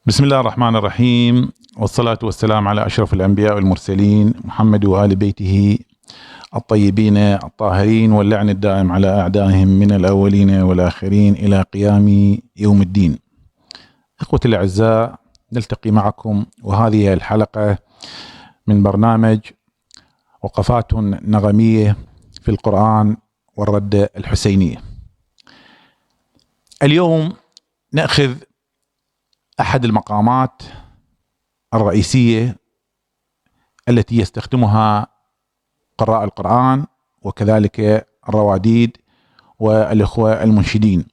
بسم الله الرحمن الرحيم، والصلاة والسلام على أشرف الأنبياء والمرسلين محمد وآل بيته الطيبين الطاهرين، واللعن الدائم على أعدائهم من الأولين والآخرين إلى قيام يوم الدين. إخوتي الأعزاء، نلتقي معكم وهذه الحلقة من برنامج وقفات نغمية في القرآن والردة الحسينية. اليوم نأخذ أحد المقامات الرئيسية التي يستخدمها قراء القرآن وكذلك الرواديد والإخوة المنشدين.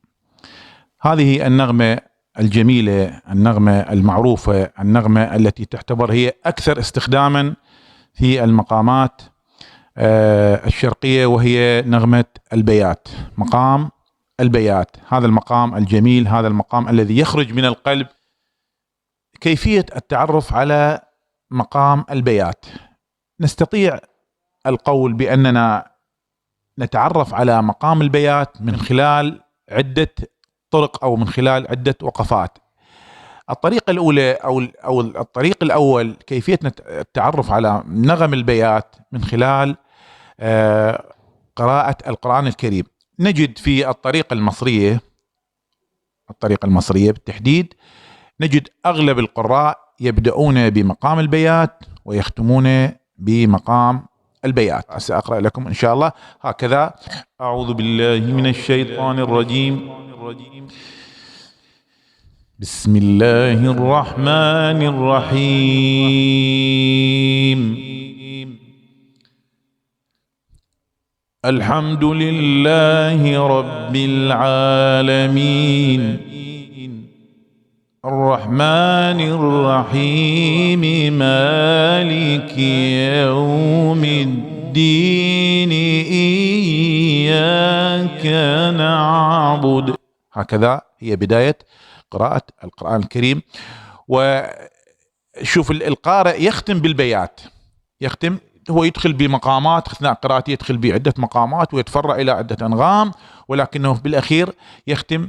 هذه النغمة الجميلة، النغمة المعروفة، النغمة التي تعتبر هي أكثر استخداما في المقامات الشرقية، وهي نغمة البيات، مقام البيات. هذا المقام الجميل، هذا المقام الذي يخرج من القلب. كيفية التعرف على مقام البيات: نستطيع القول بأننا نتعرف على مقام البيات من خلال عدة طرق أو من خلال عدة وقفات. الطريقة الأولى أو الطريق الأول كيفية التعرف على نغم البيات من خلال قراءة القرآن الكريم. نجد في الطريقة المصرية بالتحديد، نجد أغلب القراء يبدأون بمقام البيات ويختمون بمقام البيات. سأقرأ لكم إن شاء الله هكذا: أعوذ بالله من الشيطان الرجيم، بسم الله الرحمن الرحيم. الحمد لله رب العالمين، الرحمن الرحيم، مالك يوم الدين، إياك نعبد. هكذا هي بداية قراءة القرآن الكريم. وشوف القارئ يختم بالبيات، هو يدخل بمقامات أثناء قراءته، يدخل بعدة مقامات ويتفرع إلى عدة أنغام، ولكنه بالأخير يختم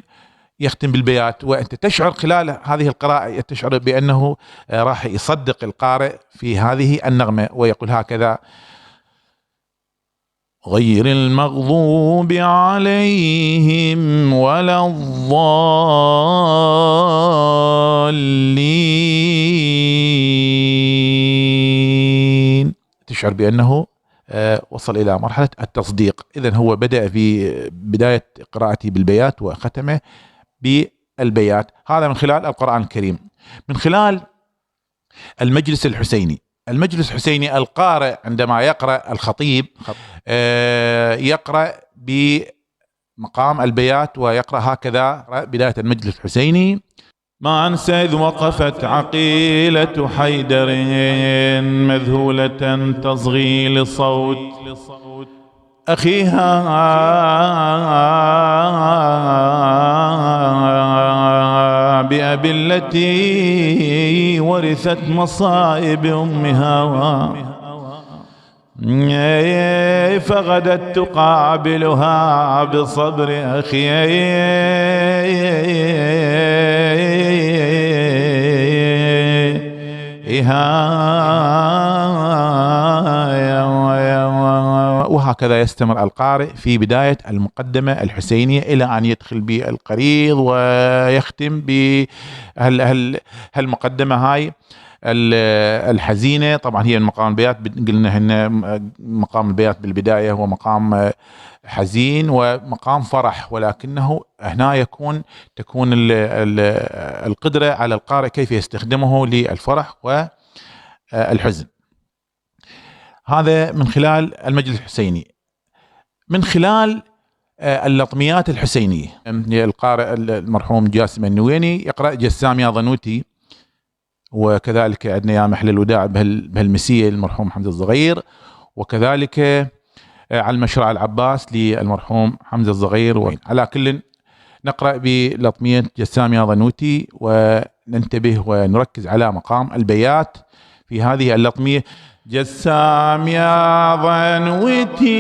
بالبيات. وأنت تشعر خلال هذه القراءة، تشعر بأنه راح يصدق القارئ في هذه النغمة، ويقول هكذا: غير المغضوب عليهم ولا الضالين. تشعر بأنه وصل إلى مرحلة التصديق. إذن هو بدأ في بداية قراءته بالبيات وختمه بالبيات. هذا من خلال القرآن الكريم. من خلال المجلس الحسيني، المجلس الحسيني القارئ عندما يقرأ الخطيب يقرأ بمقام البيات ويقرأ هكذا بداية المجلس الحسيني: ما أنسى إذ وقفت عقيلة حيدر مذهولة تصغي لصوت أخيها بأبي التي ورثت مصائب أمها، فغدت تقابلها بصبر وهكذا يستمر القارئ في بداية المقدمة الحسينية إلى أن يدخل بالقريض ويختم بهالمقدمة هاي الحزينة. طبعا هي مقام البيات قلنا هن مقام البيات بالبداية هو مقام حزين ومقام فرح، ولكنه هنا تكون القدرة على القارئ كيف يستخدمه للفرح والحزن. هذا من خلال المجلس الحسيني. من خلال اللطميات الحسينية، القارئ المرحوم جاسم النويني يقرأ جسام يا ظنوتي، وكذلك عندنا يا محل الوداع بهالمسية المرحوم حمزة الصغير، وكذلك على المشرع العباس للمرحوم حمزة الصغير. على كل نقرأ بلطمية جسام يا ظنوتي، وننتبه ونركز على مقام البيات في هذه اللطمية: جسام يا ظنوتي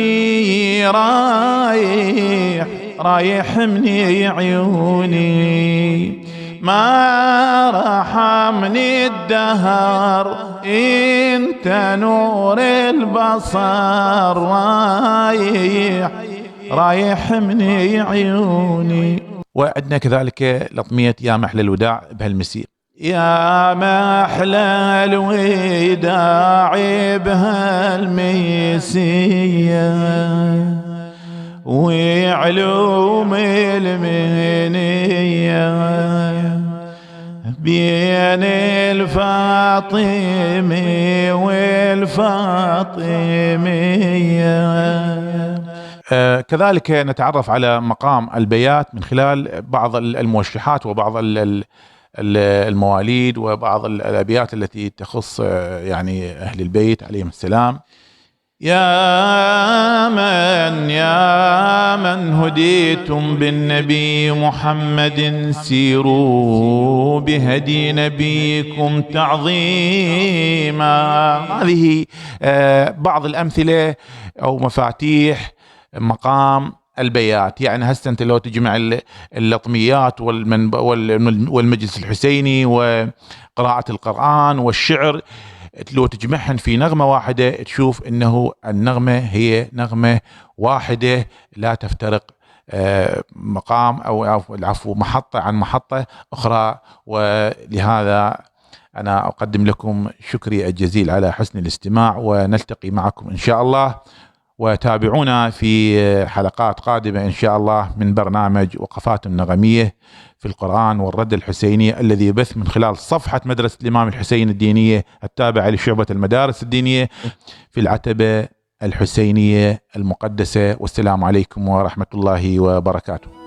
رايح من عيوني، ما رحمني الدهر انت نور البصر رايح من عيوني. وعندنا كذلك لطمية يا محلى الوداع بهالمسير. يا محلى الوداع بهالمسية وعلوم المنية بين الفاطمي والفاطمية. كذلك نتعرف على مقام البيات من خلال بعض الموشحات وبعض المواليد وبعض الأبيات التي تخص يعني أهل البيت عليهم السلام. يا من هديتم بالنبي محمد سيروا بهدي نبيكم تعظيما. هذه بعض الأمثلة أو مفاتيح مقام البيات. يعني هسه انت لو تجمع اللطميات والمجلس الحسيني وقراءة القرآن والشعر، لو تجمعهن في نغمة واحدة تشوف انه النغمة هي نغمة واحدة لا تفترق مقام او العفو محطة عن محطة اخرى. ولهذا انا اقدم لكم شكري الجزيل على حسن الاستماع، ونلتقي معكم ان شاء الله، وتابعونا في حلقات قادمة إن شاء الله من برنامج وقفات نغمية في القرآن والرد الحسيني، الذي يبث من خلال صفحة مدرسة الإمام الحسين الدينية التابعة لشعبة المدارس الدينية في العتبة الحسينية المقدسة. والسلام عليكم ورحمة الله وبركاته.